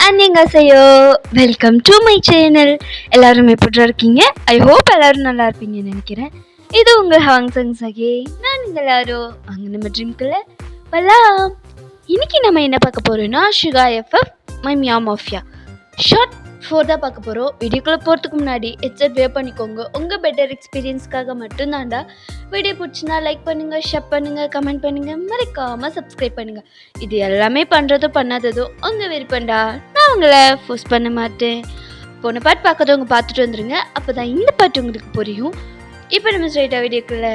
அன்னியங்காசையோ, welcome to my channel. எல்லாரும் எப்படி இருக்கீங்க? ஐ ஹோப் எல்லாரும் நல்லா இருப்பீங்கன்னு நினைக்கிறேன். இது உங்கள் ஹாங்சங் சகே. நான் எல்லாரும் அங்கே நம்ம ட்ரீம்குள்ள பலாம். இன்னைக்கு நம்ம என்ன பார்க்க போறோம்னா Suga FF my Mia mafia short 4 தான் பார்க்க போகிறோம். வீடியோக்குள்ளே போகிறதுக்கு முன்னாடி ஹெட்செட் வே பண்ணிக்கோங்க. உங்கள் பெட்டர் எக்ஸ்பீரியன்ஸ்க்காக மட்டும்தான்டா. வீடியோ பிடிச்சினா லைக் பண்ணுங்கள், ஷேர் பண்ணுங்கள், கமெண்ட் பண்ணுங்கள், மறக்காமல் சப்ஸ்கிரைப் பண்ணுங்கள். இது எல்லாமே பண்ணுறதோ பண்ணாததோ உங்கள் விருப்பம்டா. நான் உங்களை ஃபோர்ஸ் பண்ண மாட்டேன். போன பாட்டு பார்க்காதவங்க பார்த்துட்டு வந்துடுங்க. அப்போ தான் இந்த பாட்டு உங்களுக்கு புரியும். இப்போ நம்ம ஸ்ட்ரைட்டாக வீடியோக்குள்ளே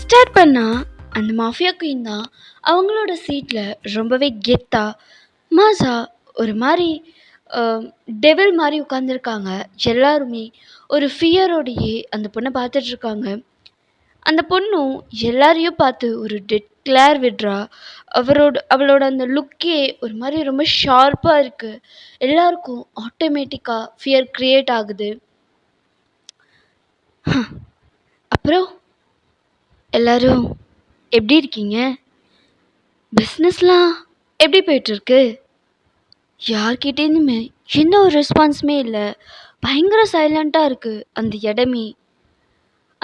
ஸ்டார்ட் பண்ணால் அந்த மாஃபியா குயின் தான் அவங்களோட சீட்டில் ரொம்பவே கெத்தா மாசா ஒரு மாதிரி டெவில் மாதிரி உட்காந்துருக்காங்க. எல்லாருமே ஒரு ஃபியரோடையே அந்த பொண்ணை பார்த்துட்ருக்காங்க. அந்த பொண்ணும் எல்லாரையும் பார்த்து ஒரு டிக்ளேர் விடுறா. அவளோட அந்த லுக்கே ஒரு மாதிரி ரொம்ப ஷார்ப்பாக இருக்குது. எல்லாருக்கும் ஆட்டோமேட்டிக்காக ஃபியர் க்ரியேட் ஆகுது. அப்புறம் எல்லோரும் எப்படி இருக்கீங்க? பிஸ்னஸ்லாம் எப்படி போயிட்டுருக்கு? யார்கிட்டேருந்துமே எந்த ஒரு ரெஸ்பான்ஸுமே இல்லை. பயங்கர சைலண்ட்டாக இருக்குது அந்த இடமே.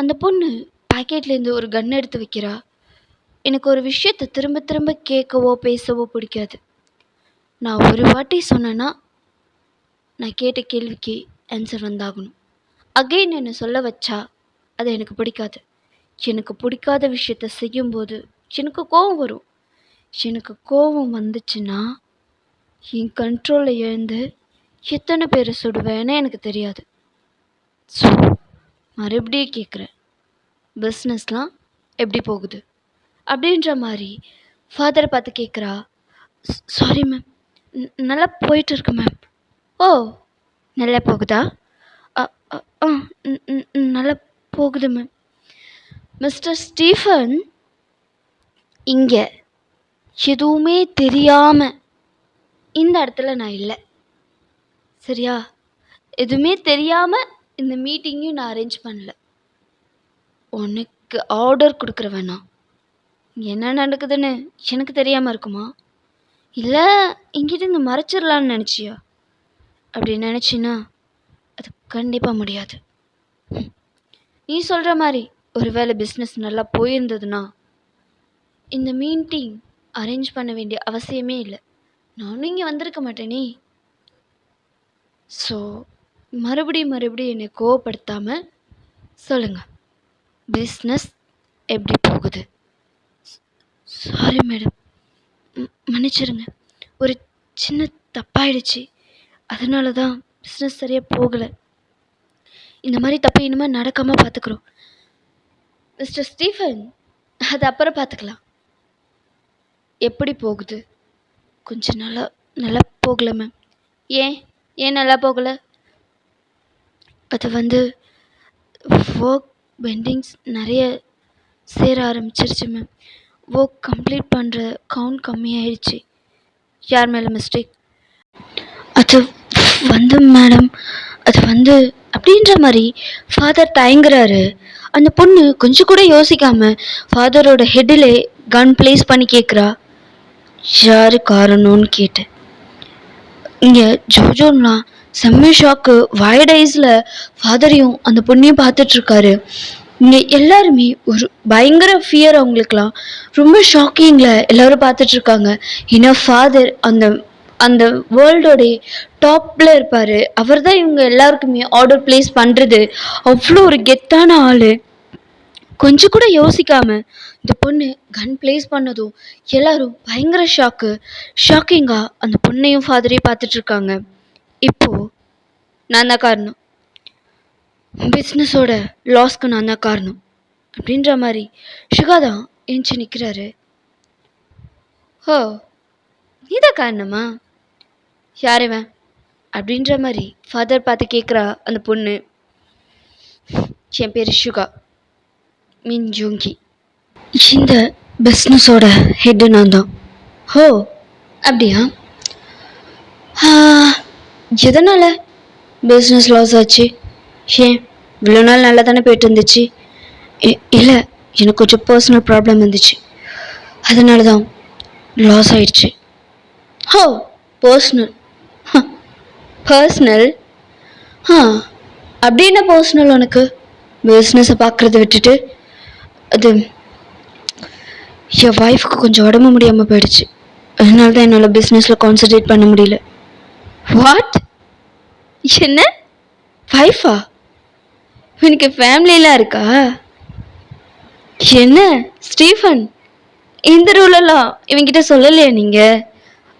அந்த பொண்ணு பாக்கெட்லேருந்து ஒரு கன் எடுத்து வைக்கிறா. எனக்கு ஒரு விஷயத்தை திரும்ப திரும்ப கேட்கவோ பேசவோ பிடிக்காது. நான் ஒரு வாட்டி சொன்னேன்னா நான் கேட்ட கேள்விக்கு ஆன்சர் வந்தாகணும். அகைன் என்னை சொல்ல வச்சா அது எனக்கு பிடிக்காது. எனக்கு பிடிக்காத விஷயத்த செய்யும்போது எனக்கு கோபம் வரும். எனக்கு கோபம் வந்துச்சுன்னா என் கண்ட்ரோலில் எழுந்து எத்தனை பேரை சுடுவேன்னு எனக்கு தெரியாது. ஸோ மறுபடியும் கேட்குறேன், பிஸ்னஸ்லாம் எப்படி போகுது அப்படின்ற மாதிரி ஃபாதரை பார்த்து கேட்குறா. சாரி மேம், நல்லா போயிட்டுருக்கு மேம். ஓ, நல்லா போகுதா? நல்லா போகுது மேம். மிஸ்டர் ஸ்டீஃபன், இங்கே எதுவுமே தெரியாமல் இந்த இடத்துல நான் இல்லை, சரியா? எதுவுமே தெரியாமல் இந்த மீட்டிங்கையும் நான் அரேஞ்ச் பண்ணல. உனக்கு ஆர்டர் கொடுக்குற வேணாம். என்ன நடக்குதுன்னு எனக்கு தெரியாமல் இருக்குமா? இல்லை இங்கிட்ட இங்கே மறைச்சிடலான்னு நினச்சியா? அப்படி நினச்சின்னா அது கண்டிப்பாக முடியாது. நீ சொல்கிற மாதிரி ஒரு வேளை பிஸ்னஸ் நல்லா போயிருந்ததுன்னா இந்த மீட்டிங் அரேஞ்ச் பண்ண வேண்டிய அவசியமே இல்லை. நானும் இங்கே வந்திருக்க மாட்டேனே. ஸோ மறுபடியும் என்னை கோவப்படுத்தாமல் சொல்லுங்கள், பிஸ்னஸ் எப்படி போகுது? சாரி மேடம், மன்னிச்சிருங்க. ஒரு சின்ன தப்பாயிடுச்சு. அதனால தான் பிஸ்னஸ் சரியாக போகலை. இந்த மாதிரி தப்பு இனிமேல் நடக்காமல் பார்த்துக்குறோம். மிஸ்டர் ஸ்டீஃபன், அது அப்புறம் பார்த்துக்கலாம். எப்படி போகுது? கொஞ்சம் நல்லா போகலை மேம். ஏன் நல்லா போகலை? அது ஒர்க் பெண்டிங்ஸ் நிறைய சேர ஆரம்பிச்சிருச்சு மேம். ஒர்க் கம்ப்ளீட் பண்ணுற கவுண்ட் கம்மியாயிடுச்சு. யார் மேலே மிஸ்டேக்? அது மேடம், அது அப்படின்ற மாதிரி ஃபாதர் தயங்குறாரு. அந்த பொண்ணு கொஞ்சம் கூட யோசிக்காமல் ஃபாதரோட ஹெட்டில் கன் ப்ளேஸ் பண்ணி கேட்குறா. யார் காரணம்னு கேட்டேன். இங்கே ஜோஜோன்லாம் செம்ம ஷாக்கு. வைட் ஐஸில் ஃபாதரையும் அந்த பொண்ணையும் பார்த்துட்ருக்காரு. இங்கே எல்லாருமே ஒரு பயங்கர ஃபியர். அவங்களுக்குலாம் ரொம்ப ஷாக்கிங்கில் எல்லோரும் பார்த்துட்ருக்காங்க. ஏன்னா ஃபாதர் அந்த வேர்ல்டோடைய டாப்பில் இருப்பார். அவர் தான் இவங்க எல்லாருக்குமே ஆர்டர் ப்ளேஸ் பண்ணுறது. அவ்வளோ ஒரு கெத்தான ஆள். கொஞ்சம் கூட யோசிக்காமல் இந்த பொண்ணு கன் ப்ளேஸ் பண்ணதும் எல்லாரும் பயங்கர ஷாக்கிங்காக அந்த பொண்ணையும் ஃபாதரையும் பார்த்துட்ருக்காங்க. இப்போது நான் தான் காரணம், பிஸ்னஸோட லாஸ்க்கு நான் தான் காரணம் அப்படின்ற மாதிரி ஷுகா தான் ஏஞ்சி நிற்கிறாரு. ஓ, நீ தான் காரணமா? யாருவன் அப்படின்ற மாதிரி ஃபாதர் பார்த்து கேட்குறா அந்த பொண்ணு. என் பேர் ஷுகா, மீன் ஜோங்கி. இந்த பிஸ்னஸோட ஹெட்டு நான் தான். ஹோ, அப்படியா? எதனால் பிஸ்னஸ் லாஸ் ஆச்சு? ஏன் இவ்வளோ நாள் நல்லா தானே போயிட்டு இருந்துச்சு? இல்லை, எனக்கு கொஞ்சம் பர்சனல் ப்ராப்ளம் இருந்துச்சு, அதனால தான் லாஸ் ஆயிடுச்சு. ஹோ, பர்சனல். பர்சனல்? ஆ, அப்படி என்ன பர்சனல் உனக்கு? பிஸ்னஸை பார்க்குறத விட்டுட்டு. அது என் ஒய்ஃபுக்கு கொஞ்சம் உடம்பு முடியாமல் போயிடுச்சு. அதனால தான் என்னால் பிஸ்னஸில் கான்சன்ட்ரேட் பண்ண முடியல. வாட்? என்ன? ஒய்ஃபா? எனக்கு ஃபேமிலியெலாம் இருக்கா? என்ன ஸ்டீஃபன், இந்த ரூலெல்லாம் இவங்கிட்ட சொல்லலையா நீங்கள்?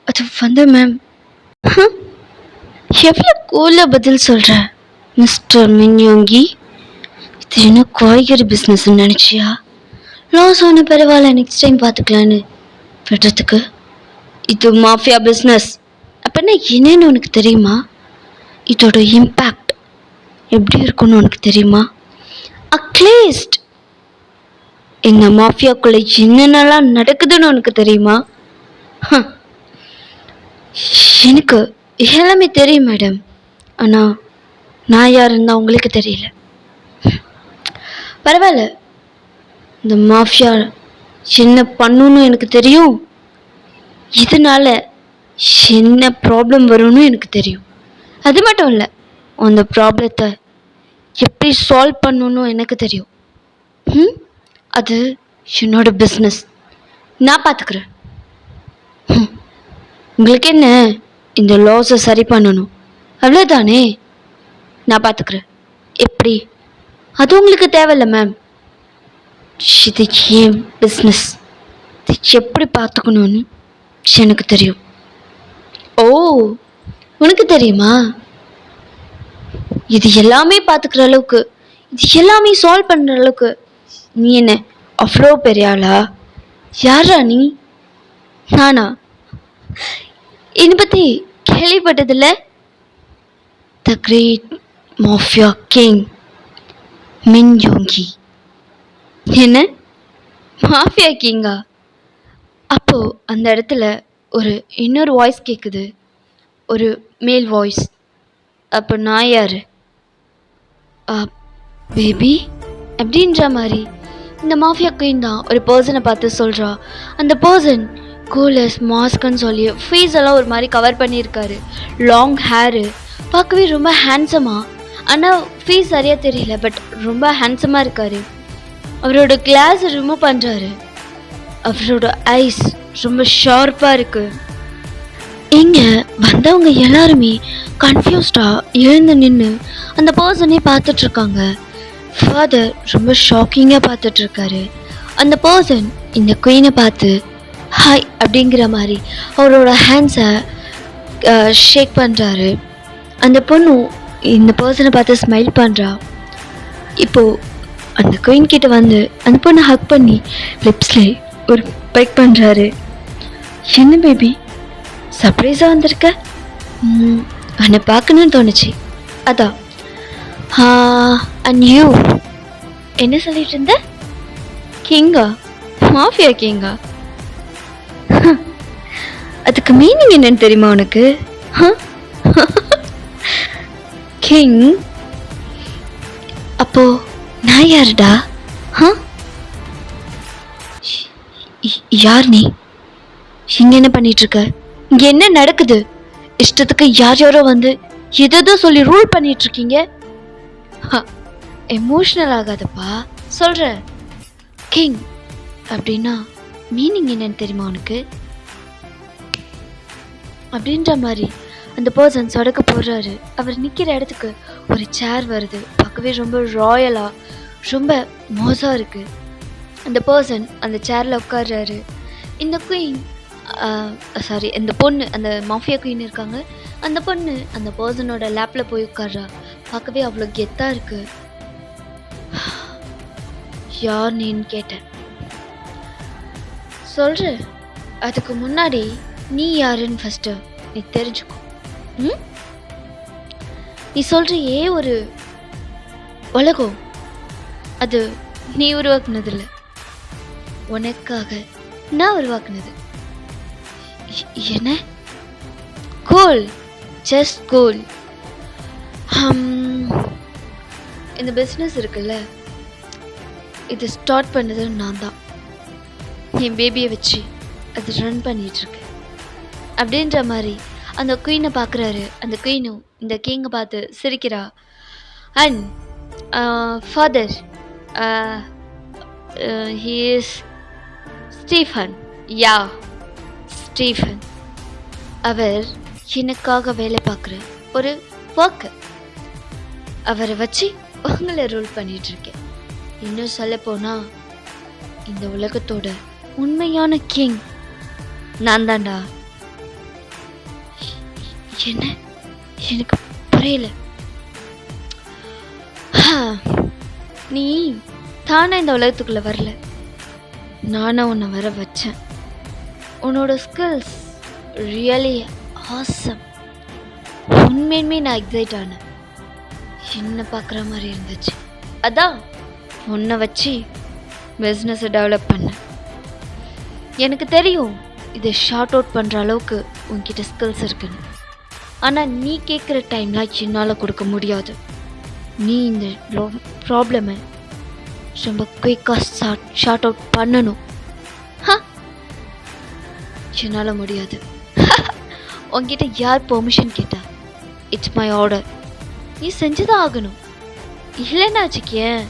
அது வந்து மேம். எவ்வளோ கூலாக பதில் சொல்கிற மிஸ்டர் மின்யோங்கி. இது என்ன காய்கறி பிஸ்னஸ்ன்னு நினச்சியா? லாஸ் ஆன பரவாயில்ல, நெக்ஸ்ட் டைம் பார்த்துக்கலான்னு விடுறதுக்கு. இது மாஃபியா பிஸ்னஸ். அப்படின்னா என்னன்னு உனக்கு தெரியுமா? இதோட இம்பேக்ட் எப்படி இருக்குன்னு உனக்கு தெரியுமா? அட்லீஸ்ட் இந்த மாஃபியாக்குள்ளே என்னென்னலாம் நடக்குதுன்னு உனக்கு தெரியுமா? எனக்கு எல்லாமே தெரியும் மேடம். ஆனால் நான் யாருன்னு தான் உங்களுக்கு தெரியல. பரவாயில்ல, இந்த மாஃபியா என்ன பண்ணுன்னு எனக்கு தெரியும். இதனால என்ன ப்ராப்ளம் வரும்னு எனக்கு தெரியும். அது மட்டும் இல்லை, அந்த ப்ராப்ளத்தை எப்படி சால்வ் பண்ணணுன்னு எனக்கு தெரியும். அது என்னோட பிஸ்னஸ், நான் பார்த்துக்கிறேன். உங்களுக்கு என்ன, இந்த லாஸை சரி பண்ணணும் அவ்வளோதானே? நான் பார்த்துக்கிறேன். எப்படி? அது உங்களுக்கு தேவையில்லை மேம். இது ஏன் பிஸ்னஸ், இது எப்படி பார்த்துக்கணும்னு எனக்கு தெரியும். ஓ, உனக்கு தெரியுமா? இது எல்லாமே பார்த்துக்கிற அளவுக்கு, இது எல்லாமே சால்வ் பண்ணுற அளவுக்கு நீ என்ன அவ்வளோ பெரிய ஆளா? யாரா நீ? நானா? என்னை பற்றி கேள்விப்பட்டதில்லை? The great mafia king Min Yoongi. என்ன மாஃபியா கிங்கா? அப்போது அந்த இடத்துல இன்னொரு வாய்ஸ் கேட்குது, ஒரு மேல் வாய்ஸ். அப்போ நான் யார்? பேபி அப்படின்ற மாதிரி இந்த மாஃபியா குயின் தான் ஒரு பர்சனை பார்த்து சொல்கிறா. அந்த பர்சன் கூலஸ் மாஸ்க்குன்னு சொல்லி ஃபேஸ் எல்லாம் ஒரு மாதிரி கவர் பண்ணியிருக்காரு. லாங் ஹேரு, பார்க்கவே ரொம்ப ஹேண்ட்ஸமாக. ஆனால் ஃபேஸ் சரியாக தெரியல, பட் ரொம்ப ஹேண்ட்ஸமாக இருக்கார். அவரோட கிளாஸ் ரிமூவ் பண்ணுறாரு. அவரோட ஐஸ் ரொம்ப ஷார்ப்பாக இருக்குது. இங்கே வந்தவங்க எல்லாருமே கன்ஃபியூஸ்டாக எழுந்து நின்று அந்த பர்சனே பார்த்துட்ருக்காங்க. ஃபாதர் ரொம்ப ஷாக்கிங்காக பார்த்துட்ருக்காரு. அந்த பர்சன் இந்த குயினை பார்த்து ஹாய் அப்படிங்கிற மாதிரி அவரோட ஹேண்ட்ஸை ஷேக் பண்ணுறாரு. அந்த பொண்ணு இந்த பர்சனை பார்த்து ஸ்மைல் பண்ணுறா. இப்போது அந்த குயின் கிட்ட வந்து அந்த பொண்ணை ஹக் பண்ணி லிப்ஸில் ஒரு பெக் பண்ணுறாரு. என்ன பேபி, சர்ப்ரைஸாக வந்திருக்க? என்னை பார்க்கணுன்னு தோணுச்சு, அதான். அண்ட் யூ என்ன சொல்லிட்டு இருந்த? கிங்கா? மாஃபியா கிங்கா? அதுக்கு மீனிங் என்னன்னு தெரியுமா உனக்கு? கிங்? அப்போ நான் யாருடா? யார் நீ? இங்க என்ன பண்ணிட்டு இருக்க? இங்க என்ன நடக்குது? இஷ்டத்துக்கு யார் யாரோ வந்து எதோ சொல்லி ரூல் பண்ணிட்டு இருக்கீங்க. எமோஷனல் ஆகாதப்பா, சொல்றேன். கிங் அப்படின்னா மீனிங் என்னன்னு தெரியுமா உனக்கு? அப்படின்ற மாதிரி அந்த பர்சன் சொடக்க போடுறாரு. அவர் நிற்கிற இடத்துக்கு ஒரு சேர் வருது. பார்க்கவே ரொம்ப ராயலாக, ரொம்ப மோசமாக இருக்குது. அந்த பர்சன் அந்த சேரில் உட்கார்றாரு. இந்த குயின் இந்த பொண்ணு, அந்த மாஃபியா குயின் இருக்காங்க, அந்த பொண்ணு அந்த பர்சனோட லேப்பில் போய் உட்கார்றா. பார்க்கவே அவ்வளோ கெத்தாக இருக்கு. யார் நீன்னு கேட்டேன். சொல்ற, அதுக்கு முன்னாடி நீ யாருன்னு ஃபஸ்ட்டு நீ தெரிஞ்சுக்கோ. நீ சொல்கிறியே ஒரு உலகம், அது நீ உருவாக்குனதில்லை, உனக்காக நான் உருவாக்குனது. என்ன? Cool, just cool. இந்த பிஸ்னஸ் இருக்குல்ல, இது ஸ்டார்ட் பண்ணது நான் தான். என் பேபியை வச்சு அது ரன் பண்ணிகிட்ருக்கேன் அப்படின்ற மாதிரி அந்த குயினை பார்க்குறாரு. அந்த குயினும் இந்த கிங்கை பார்த்து சிரிக்கிறா. And father, he is Stephen. Yeah, Stephen. அவர் எனக்காக வேலை பார்க்குற ஒரு ஒர்க்கர். அவரை வச்சு உங்களை ரூல் பண்ணிகிட்ருக்கேன். இன்னும் சொல்லப்போனால் இந்த உலகத்தோட உண்மையான கிங் நான் தான்டா. என்ன? எனக்கு புரியல. நீ தானே இந்த உலகத்துக்குள்ளே வரல, நானும் உன்னை வர வச்சேன். உன்னோட ஸ்கில்ஸ் ரியலி ஆசம். உண்மையுமே நான் எக்ஸைட் ஆனேன். என்ன பார்க்குற மாதிரி இருந்துச்சு. அதான் உன்னை வச்சு பிஸ்னஸை டெவலப் பண்ணேன். எனக்கு தெரியும் இதை ஷார்ட் அவுட் பண்ணுற அளவுக்கு உன்கிட்ட ஸ்கில்ஸ் இருக்குன்னு. ஆனால் நீ கேட்குற டைம்லாம் என்னால் கொடுக்க முடியாது. நீ இந்த ப்ராப்ளமை ரொம்ப குயிக்காக ஷார்ட் அவுட் பண்ணணும். என்னால் முடியாது. உன்கிட்ட யார் பெர்மிஷன் கேட்டா? It's my order. நீ செஞ்சுதான் ஆகணும். இல்லைன்னா வச்சுக்கேன்,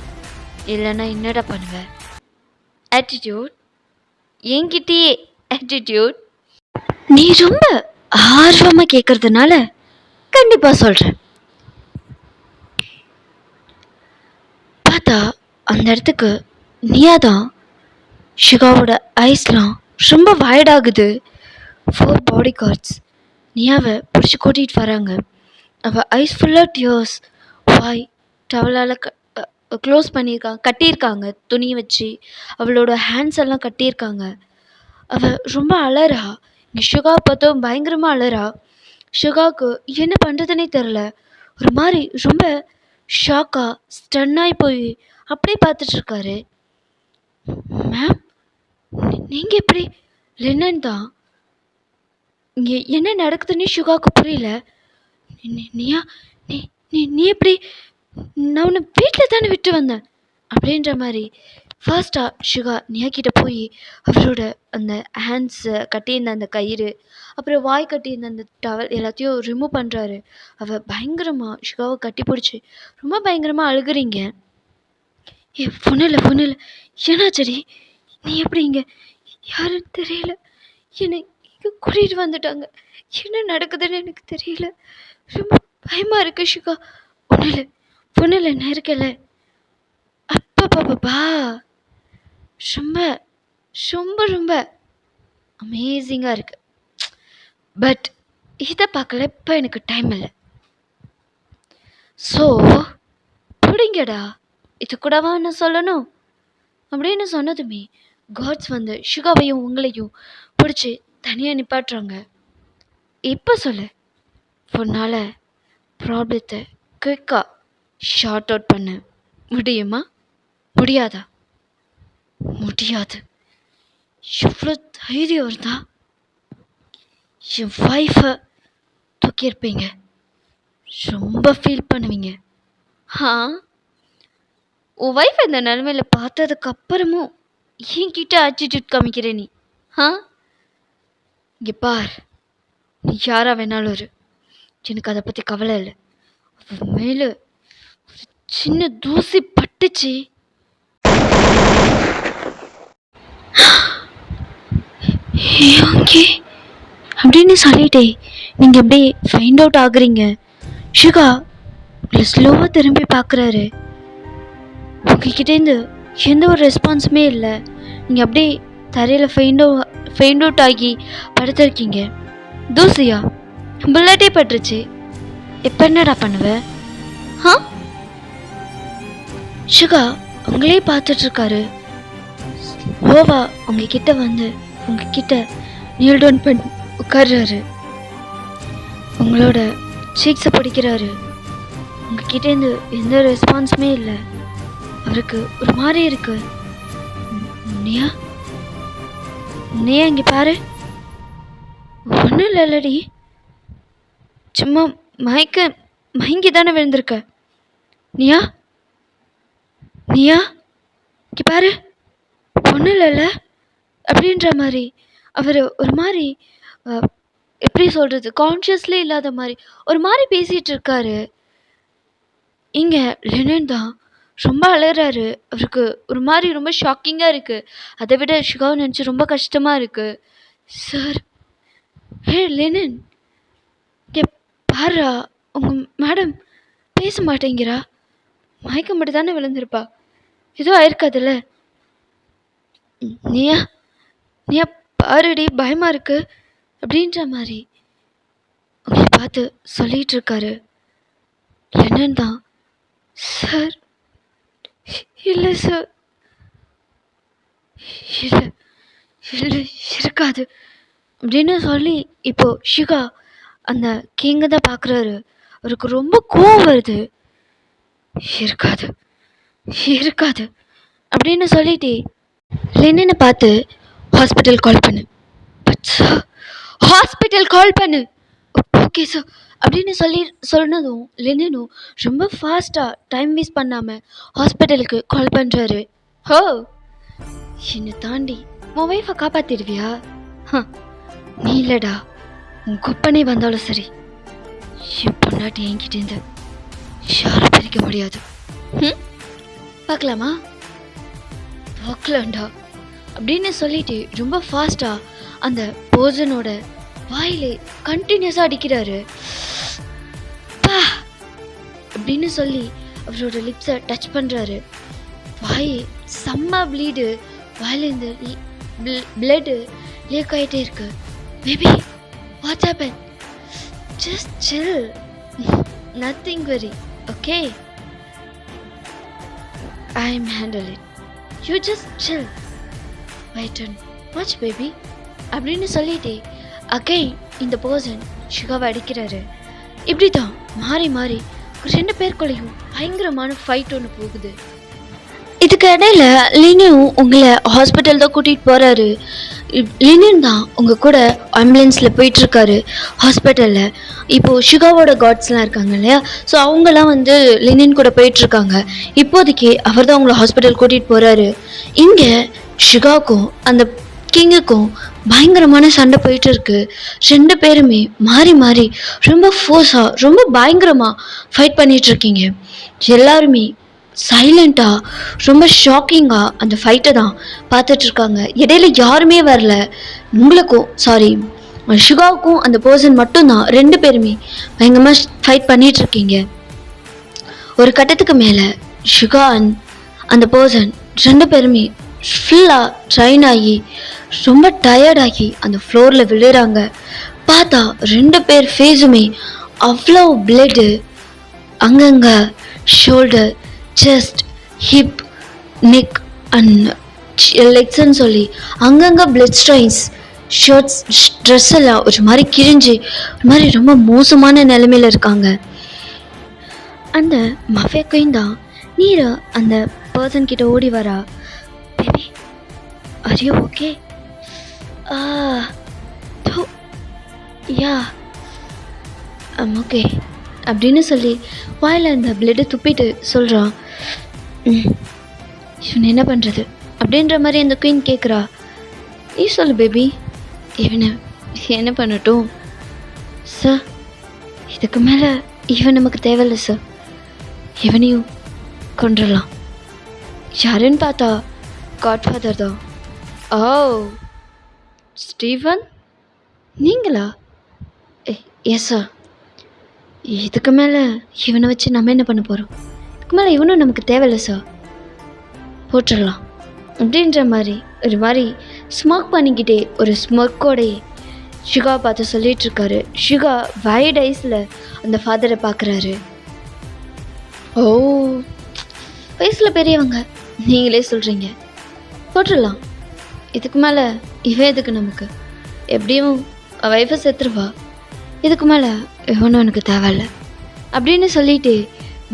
இல்லைன்னா என்னடா பண்ணுவேன்? ஆட்டிடியூட், என்கிட்டயே ஆட்டிடியூட். நீ ரொம்ப ஆர்வமாக கேட்கறதுனால கண்டிப்பாக சொல்கிறேன். பார்த்தா அந்த இடத்துக்கு நீயா தான். ஷிகாவோட ஐஸ்லாம் ரொம்ப வயர்டாகுது. 4 பாடி கார்ட்ஸ் நியாவை பிடிச்சி கூட்டிகிட்டு வராங்க. அவள் ஐஸ் ஃபுல்லாக டியர்ஸ். வாய் டவலால் க்ளோஸ் பண்ணியிருக்காங்க, கட்டியிருக்காங்க துணியை வச்சு. அவளோட ஹேண்ட்ஸ் எல்லாம் கட்டியிருக்காங்க. அவள் ரொம்ப அலறா. இங்கே ஷுகா பார்த்தோம் பயங்கரமாக அலறா. ஷுகாவுக்கு என்ன பண்ணுறதுனே தெரில. ஒரு மாதிரி ரொம்ப ஷாக்காக ஸ்டன்னாகி போய் அப்படியே பார்த்துட்ருக்காரு. மேம், நீங்கள் எப்படி? லெனன் தான். இங்கே என்ன நடக்குதுன்னு ஷுகாவுக்கு புரியல. நீயா? நீ நீ நீ எப்படி? நான் உன்னை வீட்டில் தானே விட்டு வந்தேன் அப்படின்ற மாதிரி ஃபர்ஸ்ட்டாக ஷுகா நியா கிட்ட போய் அவரோட அந்த ஹேண்ட்ஸை கட்டியிருந்த அந்த கயிறு, அப்புறம் வாய் கட்டியிருந்த அந்த டவல் எல்லாத்தையும் ரிமூவ் பண்ணுறாரு. அவள் பயங்கரமாக ஷுகாவை கட்டி பிடிச்சி ரொம்ப பயங்கரமாக அழுகுறீங்க. பொண்ணில் ஏன்னாச்சடி? நீ எப்படி இங்கே? யாருன்னு தெரியல. என்னை இங்கே கூட்டிகிட்டு வந்துட்டாங்க. என்ன நடக்குதுன்னு எனக்கு தெரியல. ரொம்ப பயமாக இருக்கு ஷுகா. பொண்ணில் என்ன இருக்கல. அப்பா ரொம்ப ரொம்ப ரொம்ப அமேசிங்காக இருக்குது. பட் இதை பார்க்கல, இப்போ எனக்கு டைம் இல்லை. ஸோ பிடிங்கடா, இது கூடவா நான் சொல்லணும் அப்படின்னு சொன்னதுமே காட்ஸ் வந்து ஷுகாவையும் உங்களையும் பிடிச்சி தனியாக நிப்பாட்டுறாங்க. இப்போ சொல்லு, உன்னால் ப்ராப்ளத்தை குயிக்காக ஷார்ட் அவுட் பண்ண முடியுமா? முடியாதா? முடியாது. எவ்வளோ தைரியம் இருந்தா என் ஒய்ஃபை தூக்கியிருப்பீங்க. ரொம்ப ஃபீல் பண்ணுவீங்க. உன் ஒய்ஃப் இந்த நிலைமையில் பார்த்ததுக்கு அப்புறமும் என்கிட்ட ஆட்டிடியூட் காமிக்கிற நீ. இங்கே பார், நீ யாரா வேணாலும் இரு, எனக்கு அதை பற்றி கவலை இல்லை. மேலே ஒரு சின்ன தூசி பட்டுச்சு. ஓகே அப்படின்னு சொல்லிட்டே நீங்கள் அப்படியே ஃபைண்ட் அவுட் ஆகுறீங்க. ஷுகா ஸ்லோவாக திரும்பி பார்க்குறாரு. உங்ககிட்டேருந்து எந்த ஒரு ரெஸ்பான்ஸுமே இல்லை. நீங்கள் அப்படியே தரையில் ஃபைண்ட் அவுட் ஆகி படுத்திருக்கீங்க. தூசியா? புல்லட்டே பட்டுருச்சு. இப்போ என்னடா பண்ணுவேன்? ஷுகா உங்களே பார்த்துட்ருக்காரு. ஓவா உங்ககிட்ட வந்து உங்ககிட்ட நீல் டவுன் பண்ணி உட்கார்றாரு. உங்களோட சீக்ஸை பிடிக்கிறாரு. உங்ககிட்டேருந்து எந்த ரெஸ்பான்ஸுமே இல்லை. அவருக்கு ஒரு மாதிரி இருக்கு. நீயா இங்கே பாரு. ஒன்றும் இல்லைல்லடி, சும்மா மயங்கி தானே விழுந்திருக்க. நீயா இங்கே பாரு, ஒன்றும் இல்லைல்ல அப்படின்ற மாதிரி அவர் ஒரு மாதிரி எப்படி சொல்கிறது, கான்ஷியஸ்லே இல்லாத மாதிரி ஒரு மாதிரி பேசிகிட்டு இருக்காரு. இங்கே லெனின் தான் ரொம்ப அழறாரு. அவருக்கு ஒரு மாதிரி ரொம்ப ஷாக்கிங்காக இருக்குது. அதை விட ஷிகாவை நினச்சி ரொம்ப கஷ்டமாக இருக்குது. சார், ஹே லெனின், இங்கே பாருடா, உங்கள் மேடம் பேச மாட்டேங்கிறா. மயக்கம் மட்டும் தானே விழுந்திருப்பா, எதுவும் ஆயிருக்காதுல்ல. நீயா நீயா பாருடி, பயமாக இருக்கு அப்படின்ற மாதிரி உங்களை பார்த்து சொல்லிகிட்டு இருக்காரு. லெனின் தான், சார் இல்லை சார், இல்லை இல்லை இருக்காது அப்படின்னு சொல்லி இப்போ ஷிகா அந்த கிங்கை தான் பார்க்குறாரு. அவருக்கு ரொம்ப கோவம் வருது. இருக்காது இருக்காது அப்படின்னு சொல்லிட்டு லெனினை பார்த்து ஹாஸ்பிட்டல் கால் பண்ணு, ஹாஸ்பிட்டல் கால் பண்ணு, ஓகே சார் அப்படின்னு சொன்னதும் லெனினும் ரொம்ப ஃபாஸ்ட்டாக டைம் வேஸ்ட் பண்ணாமல் ஹாஸ்பிட்டலுக்கு கால் பண்ணுறாரு. ஹோ, என்னை தாண்டி உன் ஒய்ஃபை காப்பாற்றிடுவியா? நீ இல்லைடா, உன் குப்பனே வந்தாலும் சரி, என் பொண்டாட்டி என்கிட்டேருந்து யாரும் பிரிக்க முடியாது. பார்க்கலாமா? பார்க்கலாம்டா அப்படின்னு சொல்லிட்டு ரொம்ப ஃபாஸ்ட்டாக அந்த போர்சனோட வாயிலே கண்டினியூஸாக அடிக்கிறாரு. பா அப்படின்னு சொல்லி அவரோட லிப்ஸை டச் பண்ணுறாரு. வாய் செம்ம ப்ளீடு, வாயிலேருந்து பிளட்டு லீக் ஆகிட்டே இருக்கு. Baby, what's happen? Just chill, nothing very, okay, I am handle it, you just chill, wait and watch baby அப்படின்னு சொல்லிட்டு அகைன் இந்த பர்சன் ஷிகாவை அடிக்கிறாரு. இப்படி தான் மாறி மாறி 2 பேருக்குள்ளேயும் பயங்கரமான ஃபைட் ஒன்று போகுது. இதுக்கு இடையில லினியும் உங்களை ஹாஸ்பிட்டல் தான் கூட்டிகிட்டு போகிறாரு. லினின் தான் உங்கள் கூட ஆம்புலன்ஸில் போயிட்டுருக்காரு ஹாஸ்பிட்டலில். இப்போது ஷிகாவோட காட்ஸ்லாம் இருக்காங்க இல்லையா, ஸோ அவங்களாம் லினின் கூட போயிட்டுருக்காங்க. இப்போதைக்கு அவர் தான் உங்களை ஹாஸ்பிட்டல் கூட்டிகிட்டு போகிறாரு. இங்கே ஷிகாவுக்கும் அந்த கிங்குக்கும் பயங்கரமான சண்டை போயிட்டு இருக்கு. 2 பேருமே மாறி மாறி ரொம்ப ஃபோர்ஸாக ரொம்ப பயங்கரமாக ஃபைட் பண்ணிட்டு இருக்கீங்க. எல்லாருமே சைலண்ட்டாக ரொம்ப ஷாக்கிங்காக அந்த ஃபைட்டை தான் பார்த்துட்ருக்காங்க. இடையில யாருமே வரல. உங்களுக்கும் சாரி ஷிகாவுக்கும் அந்த பர்சன் மட்டும்தான் 2 பேருமே பயங்கரமாக ஃபைட் பண்ணிகிட்ருக்கீங்க. ஒரு கட்டத்துக்கு மேலே ஷிகா அண்ட் அந்த பர்சன் 2 பேருமே ஃபுல்லாக ட்ரைன் ஆகி ரொம்ப டயர்டாகி அந்த ஃப்ளோரில் விழுறாங்க. பார்த்தா 2 பேர் ஃபேஸுமே அவ்வளோ பிளட்டு, அங்கங்கே shoulder, chest, hip, neck and லெக்ஸ்ன்னு சொல்லி அங்கங்கே பிளட் ஸ்ட்ரைன்ஸ், ஷர்ட்ஸ், ட்ரெஸ் எல்லாம் ஒரு மாதிரி கிழிஞ்சு ஒரு மாதிரி ரொம்ப மோசமான நிலைமையில் இருக்காங்க. அந்த மஃபியா குயின் தான் நீரா அந்த பர்சன் கிட்ட ஓடி வரா. Baby, are you okay? Yeah, I'm okay அப்படின்னு சொல்லி வாயில் அந்த பிளட்டை துப்பிட்டு சொல்கிறான். இவனை என்ன பண்ணுறது அப்படின்ற மாதிரி அந்த குயின் கேட்குறா. நீ சொல்லு பேபி, இவனை என்ன பண்ணட்டும்? சார், இதுக்கு மேலே இவன் நமக்கு தேவையில்லை சார், இவனையும் கொண்டுடலாம். யாருன்னு பார்த்தா காட்ஃபாதர் தான். ஓ, ஸ்டீவன் நீங்களா? Yes sir. இதுக்கு மேலே இவனை வச்சு நம்ம என்ன பண்ண போகிறோம்? இதுக்கு மேலே இவனும் நமக்கு தேவையில்லை சார், போட்டுடலாம் அப்படின்ற மாதிரி ஒரு மாதிரி ஸ்மோக் பண்ணிக்கிட்டே ஒரு ஸ்மோக்கோடே ஷிகா பார்த்து சொல்லிகிட்ருக்காரு. ஷிகா வைட் ஐஸில் அந்த ஃபாதரை பார்க்குறாரு. ஓ, வயசில் பெரியவங்க, நீங்களே சொல்கிறீங்க, போட்டுடலாம். இதுக்கு மேலே இவன் எதுக்கு நமக்கு? எப்படியும் வைஃபை செத்துருவா, இதுக்கு மேலே இவனும் எனக்கு தேவையில்லை அப்படின்னு சொல்லிட்டு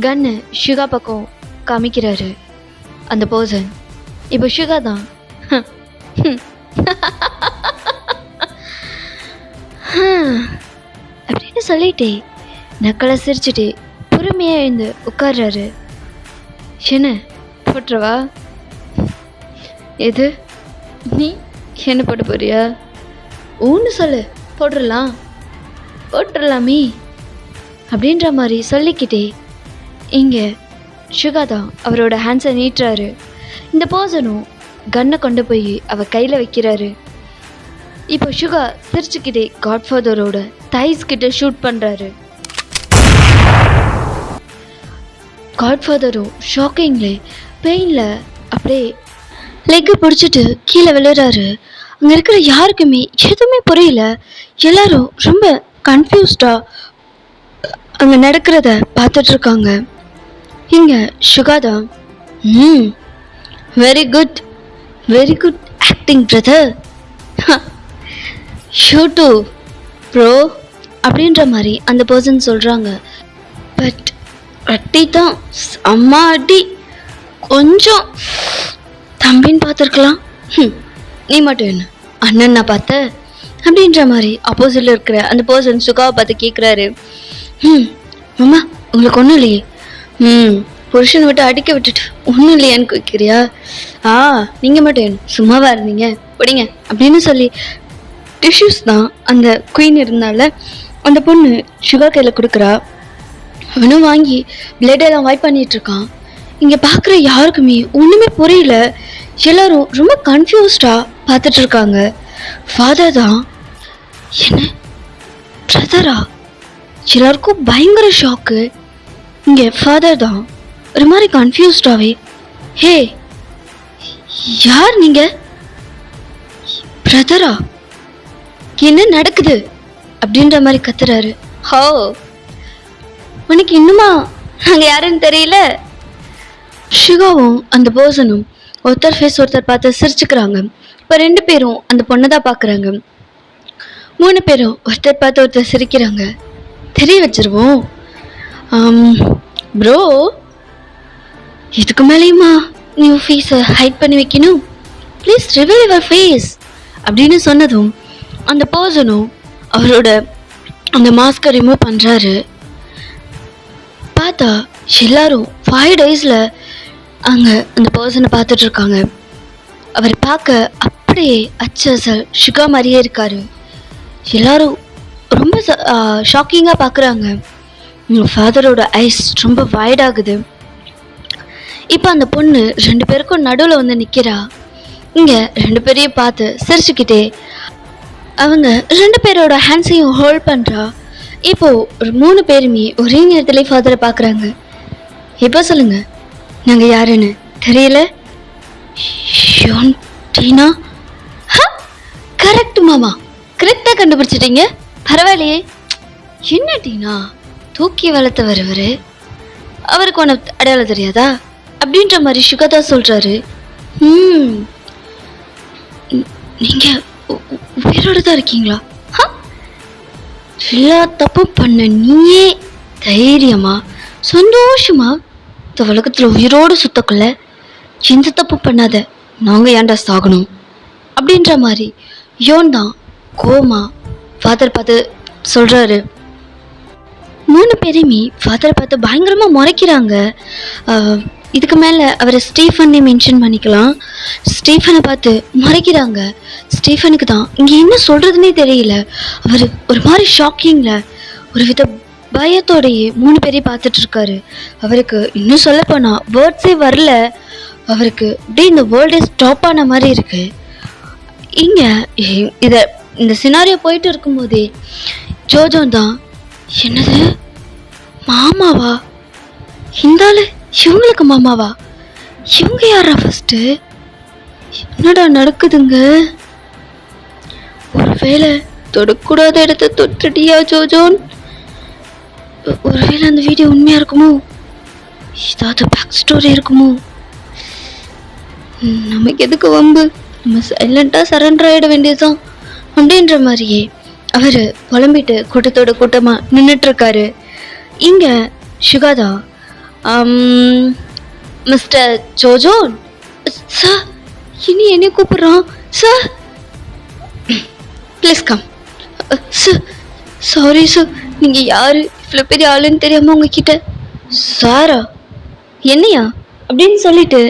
கன்னு ஷிகா பக்கம் காமிக்கிறாரு அந்த பர்சன். இப்போ ஷிகா தான் அப்படின்னு சொல்லிட்டு நக்கலை சிரிச்சுட்டு பொறுமையாக எழுந்து உட்கார்றாரு. என்ன போட்டுருவா? எது, நீ என்ன போட்டு போறியா? ஒன்று சொல்லு, போட்டுடலாம் போட்டுடலாமே அப்படின்ற மாதிரி சொல்லிக்கிட்டே இங்கே சுகா தான் அவரோட ஹேண்ட்ஸை நீட்டுறாரு. இந்த பர்சனும் கன்னை கொண்டு போய் அவ கையில் வைக்கிறாரு. இப்போ சுகா சிரிச்சுக்கிட்டே காட்ஃபாதரோட தைஸ் கிட்ட ஷூட் பண்ணுறாரு. காட்ஃபாதரும் ஷாக்கிங்லே பெயினில் அப்படியே லெக்கை பிடிச்சிட்டு கீழே விழுறாரு. அங்கே இருக்கிற யாருக்குமே எதுவுமே புரியல. எல்லாரும் ரொம்ப கன்ஃபியூஸ்டாக அங்கே நடக்கிறத பார்த்துட்ருக்காங்க. இங்கே சுகா தான் வெரி குட் ஆக்டிங் பிரதர், ஷூ டூ ப்ரோ அப்படின்ற மாதிரி அந்த பர்சன் சொல்கிறாங்க. பட் அட்டி தான் அம்மா அடி, கொஞ்சம் தம்பின்னு பார்த்துருக்கலாம், நீ மட்டும் என்ன அண்ணன் நான் பார்த்த அப்படின்ற மாதிரி அப்போசிட்டில் இருக்கிற அந்த பர்சன் சுகாவை பார்த்து கேட்குறாரு. அம்மா உங்களுக்கு ஒன்றும் இல்லையே, புருஷனை விட்டு அடிக்க விட்டுட்டு ஒன்றும் இல்லையான்னு கேட்குறியா? நீங்கள் மட்டும் என்ன சும்மாவா இருந்தீங்க பிடிங்க அப்படின்னு சொல்லி டிஷ்யூஸ் தான் அந்த குயின் இருந்தால அந்த பொண்ணு சுகா கையில் கொடுக்குறா. அவனும் வாங்கி பிளட்டெல்லாம் வைப் பண்ணிட்டு இருக்கான். இங்கே பார்க்குற யாருக்குமே ஒன்றுமே புரியல. எல்லாரும் ரொம்ப கன்ஃபியூஸ்டாக பார்த்துட்டு இருக்காங்க. ஃபாதர் தான் என்ன பிரதரா, எல்லாருக்கும் பயங்கர ஷாக்கு. இங்கே ஃபாதர் தான் ஒரு மாதிரி கன்ஃபியூஸ்டாகவே, ஹே யார் நீங்கள் பிரதரா, என்ன நடக்குது அப்படின்ற மாதிரி கத்துறாரு. ஹோ உனக்கு இன்னுமா நாங்கள் யாருன்னு தெரியல? சுகாவும் அந்த பர்சனும் ஒருத்தர் ஃபேஸ் ஒருத்தர் பார்த்து சிரிச்சுக்கிறாங்க. இப்போ 2 பேரும் அந்த பொண்ணை தான் பார்க்குறாங்க. 3 பேரும் ஒருத்தர் பார்த்து ஒருத்தர் சிரிக்கிறாங்க. தெரிய வச்சிருவோம். ப்ரோ இதுக்கு மேலேயுமா நீ ஃபேஸை ஹைட் பண்ணி வைக்கணும், ப்ளீஸ் ரிவீல் யுவர் ஃபேஸ் அப்படின்னு சொன்னதும் அந்த பர்சனும் அவரோட அந்த மாஸ்கை ரிமூவ் பண்ணுறாரு. பார்த்தா எல்லாரும் 5 daysல அங்கே அந்த பர்சனை பார்த்துட்ருக்காங்க. அவர் பார்க்க அப்படியே அச்சல் சுகா மாதிரியே இருக்காரு. எல்லாரும் ரொம்ப ஷாக்கிங்காக பார்க்குறாங்க. ஃபாதரோட ஐஸ் ரொம்ப வைட் ஆகுது. இப்போ அந்த பொண்ணு 2 பேருக்கும் நடுவில் வந்து நிற்கிறா. இங்கே 2 பேரையும் பார்த்து சிரிச்சுக்கிட்டே அவங்க 2 பேரோட ஹேண்ட்ஸையும் ஹோல்ட் பண்ணுறா. இப்போது ஒரு 3 பேருமே ஒரே நேரத்தில் ஃபாதரை பார்க்குறாங்க. இப்போ சொல்லுங்க நாங்கள் யாருன்னு தெரியல? டீனா, கரெக்ட் மாமா, கரெக்டாக கண்டுபிடிச்சிட்டீங்க, பரவாயில்லையே. என்ன டீனா தூக்கி வளர்த்து வருவார், அவருக்கு ஒன்று அடையாளம் தெரியாதா அப்படின்ற மாதிரி சுகதா சொல்கிறாரு. நீங்கள் உயிரோடு தான் இருக்கீங்களா? எல்லா தப்பும் பண்ண நீயே தைரியமா சந்தோஷமா இந்த உலகத்தில் உயிரோடு சுத்தக்குள்ள எந்த தப்பு பண்ணாத நாங்கள் ஏன்டா சாகணும் அப்படின்ற மாதிரி யோன் தான் கோமா ஃபாதர் பார்த்து சொல்கிறாரு. 3 பேரையுமே ஃபாதரை பார்த்து பயங்கரமாக முறைக்கிறாங்க. இதுக்கு மேலே அவரை ஸ்டீஃபன்னே மென்ஷன் பண்ணிக்கலாம். ஸ்டீஃபனை பார்த்து மறைக்கிறாங்க. ஸ்டீஃபனுக்கு தான் இங்கே என்ன சொல்கிறதுனே தெரியல. அவர் ஒரு மாதிரி ஷாக்கிங்கில் ஒரு வித பயத்தோடையே 3 பேரையும் பார்த்துட்ருக்காரு. அவருக்கு இன்னும் சொல்லப்போனால் வேர்ட்ஸே வரல. அவருக்கு அப்படியே இந்த வேர்ல்டே ஸ்டாப் ஆன மாதிரி இருக்குது. இங்கே இந்த சினாரியோ போயிட்டு இருக்கும்போதே ஜோஜோன் தான், என்னது மாமாவா, இந்தாலும் இவங்களுக்கு மாமாவா, இவங்க யாரா ஃபஸ்ட்டு, என்னடா நடக்குதுங்க, ஒருவேளை தொடக்கூடாத இடத்த தொட்டுட்டியா ஜோஜோன், ஒருவேளை அந்த வீடியோ உண்மையாக இருக்குமோ, ஏதாவது பேக் ஸ்டோரி இருக்குமோ, நமக்கு எதுக்கு வம்பு, நம்ம சைலண்ட்டாக சரண்டர் ஆகிட வேண்டியதுதான் அப்படின்ற மாதிரியே அவர் புலம்பிட்டு கூட்டத்தோட கூட்டமாக நின்றுட்டுருக்காரு. இங்கே சுகாதா, மிஸ்டர் ஜோஜோன் சார், இனி என்னை கூப்பிட்றான் sir, please come sir. Sorry sir, நீங்கள் யார், இவ்வளோ பெரிய ஆளுன்னு தெரியாமல் உங்ககிட்ட. சாரா, என்னையா அப்படின்னு சொல்லிட்டு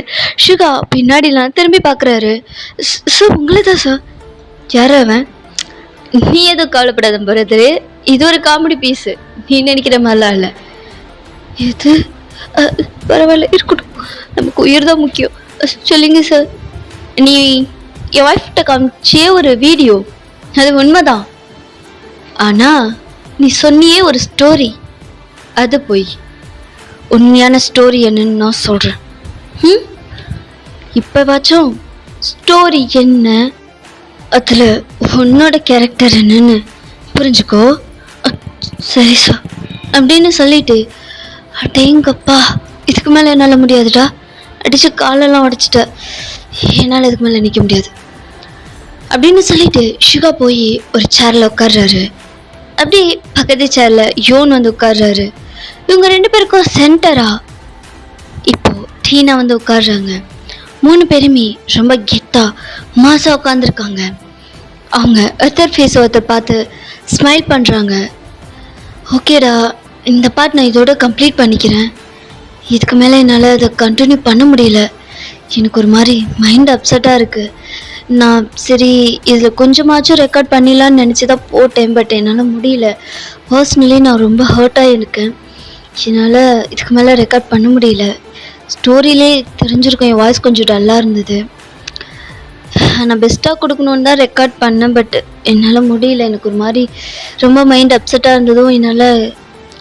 சுகா பின்னாடிலாம் திரும்பி பார்க்குறாரு. சார் உங்களை தான் சார். யார் அவன், நீ எதுவும் கவலைப்படாத பிரதரு. இது ஒரு காமெடி பீஸு. நீ நினைக்கிற மாதிரிலாம் இல்லை. இது அ, பரவாயில்ல இருக்கட்டும். நமக்கு உயிர் தான் முக்கியம். சொல்லுங்க சார். நீ என் ஒய்ஃப்கிட்ட காமிச்சே ஒரு வீடியோ, அது உண்மைதான். ஆனா நீ சொன்னியே ஒரு ஸ்டோரி, அது போய். உண்மையான ஸ்டோரி என்னன்னு நான் சொல்றேன். ம் இப்பவாச்சும் ஸ்டோரி என்ன, அதுல உன்னோட கேரக்டர் என்னன்னு புரிஞ்சுக்கோ. அ, சரி சார் அப்படின்னு சொல்லிட்டு, அடேங்கப்பா இதுக்கு மேலே என்னால் முடியாதுடா, அடிச்சு காலெல்லாம் உடைச்சிட்ட, என்னால் இதுக்கு மேலே நிற்க முடியாது அப்படின்னு சொல்லிட்டு ஷிகா போய் ஒரு சேர்ல உட்கார்றாரு. அப்படியே பக்கத்து சேர்ல யோன் வந்து உட்கார்றாரு. இவங்க 2 பேருக்கும் சென்டரா இப்போ டீனா வந்து உட்கார்றாங்க. 3 பேருமே ரொம்ப கெத்தா மாசா உட்காந்துருக்காங்க. அவங்க ஒருத்தர் ஃபேஸ் ஒருத்தர் பார்த்து ஸ்மைல் பண்ணுறாங்க. ஓகேடா, இந்த பார்ட் நான் இதோட கம்ப்ளீட் பண்ணிக்கிறேன். இதுக்கு மேலே என்னால் அதை கண்டினியூ பண்ண முடியல. எனக்கு ஒரு மாதிரி மைண்ட் அப்செட்டாக இருக்குது. நான் சரி இதில் கொஞ்சமாச்சும் ரெக்கார்ட் பண்ணிடலான்னு நினச்சி தான் போட்டேன். பட் என்னால் முடியல. பர்சனலி நான் ரொம்ப ஹர்ட்டாக இருக்கேன். என்னால் இதுக்கு மேலே ரெக்கார்ட் பண்ண முடியல. ஸ்டோரியிலே தெரிஞ்சிருக்கும் என் வாய்ஸ் கொஞ்சம் டல்லாக இருந்தது. நான் பெஸ்ட்டாக கொடுக்கணுன்னு தான் ரெக்கார்ட் பண்ணேன். பட் என்னால் முடியல. எனக்கு ஒரு மாதிரி ரொம்ப மைண்ட் அப்செட்டாக இருந்ததும் என்னால்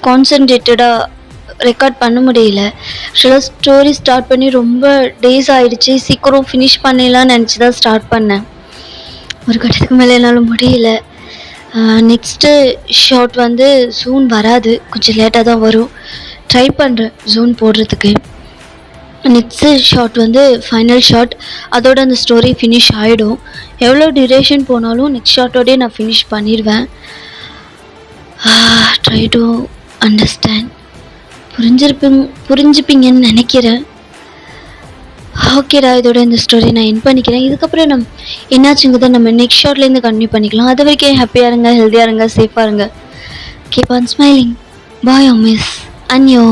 கான்சன்ட்ரேட்டடாக ரெக்கார்ட் பண்ண முடியல. ஆக்சுவலாக ஸ்டோரி ஸ்டார்ட் பண்ணி ரொம்ப டேஸ் ஆகிடுச்சி. சீக்கிரம் ஃபினிஷ் பண்ணிடலான்னு நினச்சி தான் ஸ்டார்ட் பண்ணேன். ஒரு கட்டத்துக்கு மேலே என்னால் முடியல. நெக்ஸ்ட்டு ஷாட் வந்து ஜூன் வராது, கொஞ்சம் லேட்டாக தான் வரும். ட்ரை பண்ணுறேன் ஜூன் போடுறதுக்கு. நெக்ஸ்ட்டு ஷாட் வந்து ஃபைனல் ஷாட். அதோட அந்த ஸ்டோரி ஃபினிஷ் ஆகிடும். எவ்வளோ டியூரேஷன் போனாலும் நெக்ஸ்ட் ஷாட்டோடய நான் ஃபினிஷ் பண்ணிடுவேன். Try to understand. புரிஞ்சுப்பீங்கன்னு நினைக்கிறேன். ஓகேடா, இதோட இந்த ஸ்டோரி நான் என் பண்ணிக்கிறேன். இதுக்கப்புறம் என்னாச்சுங்கிறத நம்ம நெக்ஸ்ட் ஷார்ட்லேருந்து கண்டினியூ பண்ணிக்கலாம். அது வரைக்கும் ஹாப்பியாக இருங்க, ஹெல்த்தியாக இருங்க, சேஃபாக இருங்க. Keep on smiling. Bye miss. அன்யோ.